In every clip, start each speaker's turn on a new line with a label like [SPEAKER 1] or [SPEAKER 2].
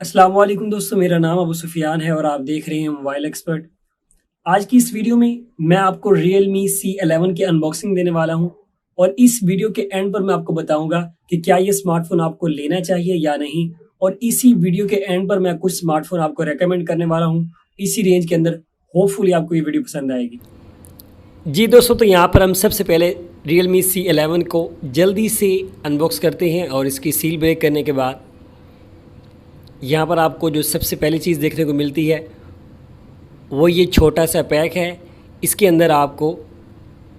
[SPEAKER 1] अस्सलाम वालेकुम दोस्तों, मेरा नाम अबू सुफियान है और आप देख रहे हैं मोबाइल एक्सपर्ट। आज की इस वीडियो में मैं आपको Realme C11 की अनबॉक्सिंग देने वाला हूं और इस वीडियो के एंड पर मैं आपको बताऊंगा कि क्या ये स्मार्टफोन आपको लेना चाहिए या नहीं। और इसी वीडियो के एंड पर मैं कुछ स्मार्टफोन आपको रेकमेंड करने वाला हूं इसी रेंज के अंदर। होपफुली आपको ये वीडियो पसंद आएगी। जी दोस्तों, तो यहाँ पर हम सबसे पहले Realme C11 को जल्दी से अनबॉक्स करते हैं और इसकी सील ब्रेक करने के बाद यहाँ पर आपको जो सबसे पहली चीज़ देखने को मिलती है वो ये छोटा सा पैक है। इसके अंदर आपको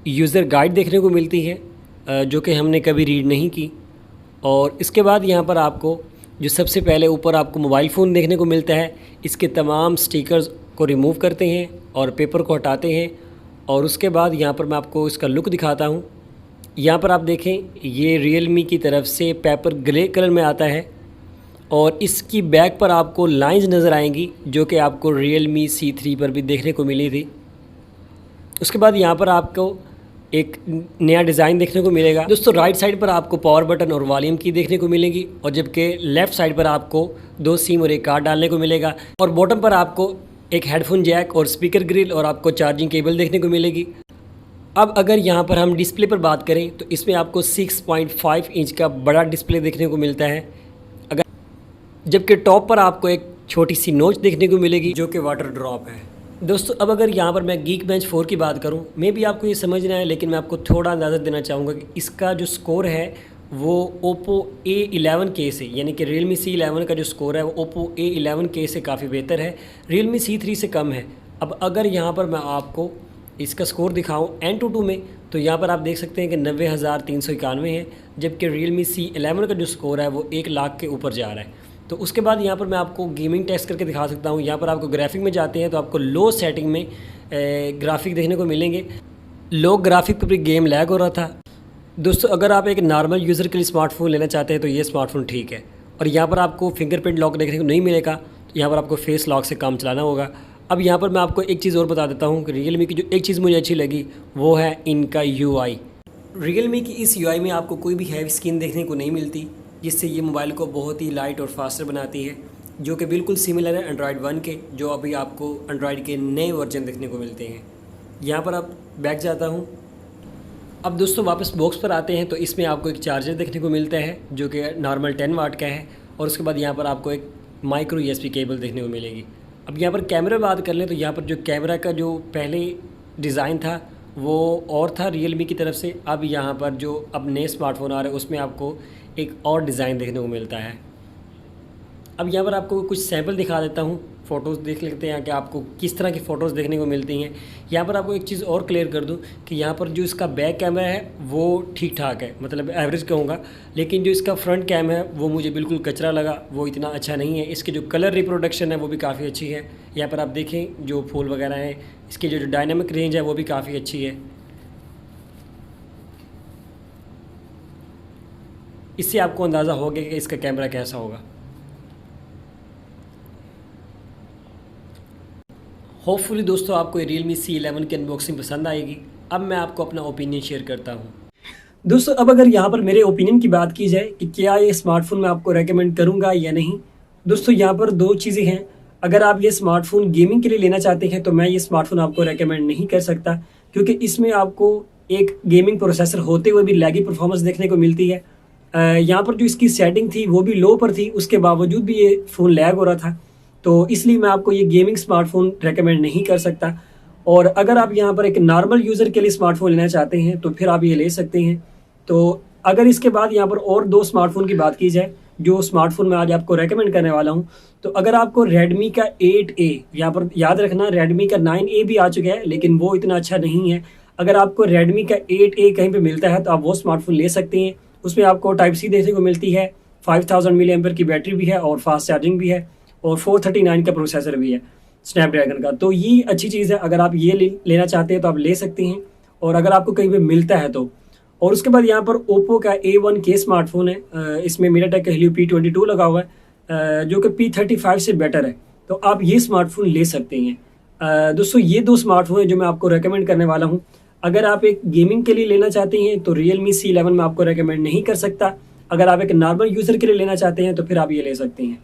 [SPEAKER 1] यूज़र गाइड देखने को मिलती है जो कि हमने कभी रीड नहीं की। और इसके बाद यहाँ पर आपको जो सबसे पहले ऊपर आपको मोबाइल फ़ोन देखने को मिलता है। इसके तमाम स्टिकर्स को रिमूव करते हैं और पेपर को हटाते हैं और उसके बाद यहाँ पर मैं आपको इसका लुक दिखाता हूँ। यहाँ पर आप देखें, ये Realme की तरफ से पेपर ग्रे कलर में आता है और इसकी बैक पर आपको लाइंस नज़र आएंगी जो कि आपको Realme C3 पर भी देखने को मिली थी। उसके बाद यहाँ पर आपको एक नया डिज़ाइन देखने को मिलेगा। दोस्तों, राइट साइड पर आपको पावर बटन और वॉल्यूम की देखने को मिलेगी और जबकि लेफ़्ट साइड पर आपको 2 सिम और एक कार्ड डालने को मिलेगा। और बॉटम पर आपको एक हेडफोन जैक और स्पीकर ग्रिल और आपको चार्जिंग केबल देखने को मिलेगी। अब अगर यहाँ पर हम डिस्प्ले पर बात करें तो इसमें आपको 6.5 इंच का बड़ा डिस्प्ले देखने को मिलता है, जबकि टॉप पर आपको एक छोटी सी नोच देखने को मिलेगी जो कि वाटर ड्रॉप है। दोस्तों, अब अगर यहाँ पर मैं Geekbench 4 की बात करूँ, मे भी आपको ये समझना है, लेकिन मैं आपको थोड़ा अंदाज़ा देना चाहूँगा कि इसका जो स्कोर है वो Oppo A11K से, यानी कि Realme C11 का जो स्कोर है वो Oppo A11K से काफ़ी बेहतर है, Realme C3 से कम है। अब अगर यहाँ पर मैं आपको इसका स्कोर दिखाऊँ Antutu में, तो यहाँ पर आप देख सकते हैं कि 90,391 है, जबकि Realme C11 का जो स्कोर है वो 1 लाख के ऊपर जा रहा है। तो उसके बाद यहाँ पर मैं आपको गेमिंग टेस्ट करके दिखा सकता हूँ। यहाँ पर आपको ग्राफिक में जाते हैं तो आपको लो सेटिंग में ग्राफिक देखने को मिलेंगे। लो ग्राफिक पर भी गेम लैग हो रहा था। दोस्तों, अगर आप एक नॉर्मल यूज़र के लिए स्मार्टफोन लेना चाहते हैं तो ये स्मार्टफोन ठीक है। और यहाँ पर आपको फिंगरप्रिंट लॉक देखने को नहीं मिलेगा, तो यहाँ पर आपको फेस लॉक से काम चलाना होगा। अब यहाँ पर मैं आपको एक चीज़ और बता देता हूँ कि Realme की जो एक चीज़ मुझे अच्छी लगी वो है इनका UI। Realme की इस UI में आपको कोई भी हैवी स्क्रीन देखने को नहीं मिलती, जिससे ये मोबाइल को बहुत ही लाइट और फास्टर बनाती है, जो कि बिल्कुल सिमिलर है Android 1 के, जो अभी आपको Android के नए वर्जन देखने को मिलते हैं। यहाँ पर आप बैक जाता हूँ। अब दोस्तों, वापस बॉक्स पर आते हैं तो इसमें आपको एक चार्जर देखने को मिलता है जो कि नॉर्मल 10 वाट का है और उसके बाद यहाँ पर आपको एक माइक्रो USB केबल देखने को मिलेगी। अब यहाँ पर कैमरा बात कर लें तो यहाँ पर जो कैमरा का जो पहले डिज़ाइन था वो और था Realme की तरफ से। अब यहाँ पर जो अब नए स्मार्टफोन आ रहे हैं उसमें आपको एक और डिज़ाइन देखने को मिलता है। अब यहाँ पर आपको कुछ सैंपल दिखा देता हूँ, फ़ोटोज़ देख लेते हैं कि आपको किस तरह की फ़ोटोज़ देखने को मिलती हैं। यहाँ पर आपको एक चीज़ और क्लियर कर दूँ कि यहाँ पर जो इसका बैक कैमरा है वो ठीक ठाक है, मतलब एवरेज कहूँगा, लेकिन जो इसका फ्रंट कैम है वो मुझे बिल्कुल कचरा लगा, वो इतना अच्छा नहीं है। इसके जो कलर रिप्रोडक्शन है वो भी काफ़ी अच्छी है। यहाँ पर आप देखें जो फूल वगैरह हैं, इसकी जो डायनामिक रेंज है वो भी काफ़ी अच्छी है। इससे आपको अंदाज़ा हो गया कि इसका कैमरा कैसा होगा। होपफुली दोस्तों आपको ये Realme C11 की अनबॉक्सिंग पसंद आएगी। अब मैं आपको अपना ओपिनियन शेयर करता हूँ। दोस्तों, अब अगर यहाँ पर मेरे ओपिनियन की बात की जाए कि क्या ये स्मार्टफोन मैं आपको रेकमेंड करूँगा या नहीं, दोस्तों यहाँ पर 2 चीज़ें हैं। अगर आप ये स्मार्टफोन गेमिंग के लिए लेना चाहते हैं तो मैं ये स्मार्टफोन आपको रेकमेंड नहीं कर सकता, क्योंकि इसमें आपको एक गेमिंग प्रोसेसर होते हुए भी लैगी परफॉर्मेंस देखने को मिलती है। यहाँ पर जो इसकी सेटिंग थी वो भी लो पर थी, उसके बावजूद भी ये फ़ोन लैग हो रहा था। तो इसलिए मैं आपको ये गेमिंग स्मार्टफोन रेकमेंड नहीं कर सकता। और अगर आप यहाँ पर एक नॉर्मल यूज़र के लिए स्मार्टफोन लेना चाहते हैं तो फिर आप ये ले सकते हैं। तो अगर इसके बाद यहाँ पर और 2 स्मार्टफोन की बात की जाए, जो स्मार्टफोन मैं आज आपको रेकमेंड करने वाला हूँ, तो अगर आपको Redmi का 8A, यहाँ पर याद रखना Redmi का 9A भी आ चुका है लेकिन वो इतना अच्छा नहीं है। अगर आपको Redmi का 8A कहीं पर मिलता है तो आप वो स्मार्टफोन ले सकते हैं। उसमें आपको Type-C देखने को मिलती है, 5000 mAh की बैटरी भी है और फास्ट चार्जिंग भी है और 439 का प्रोसेसर भी है स्नैपड्रैगन का। तो ये अच्छी चीज़ है, अगर आप ये लेना चाहते हैं तो आप ले सकते हैं, और अगर आपको कहीं पे मिलता है तो। और उसके बाद यहाँ पर Oppo का A1K स्मार्टफोन है, इसमें MediaTek का Helio P22 लगा हुआ है जो कि P35 से बेटर है, तो आप ये स्मार्टफोन ले सकते हैं। दोस्तों, ये 2 स्मार्टफोन हैं जो मैं आपको रेकमेंड करने वाला हूँ। अगर आप एक गेमिंग के लिए लेना चाहते हैं तो Realme C11 मैं आपको रेकमेंड नहीं कर सकता। अगर आप एक नॉर्मल यूज़र के लिए लेना चाहते हैं तो फिर आप ये ले सकते हैं।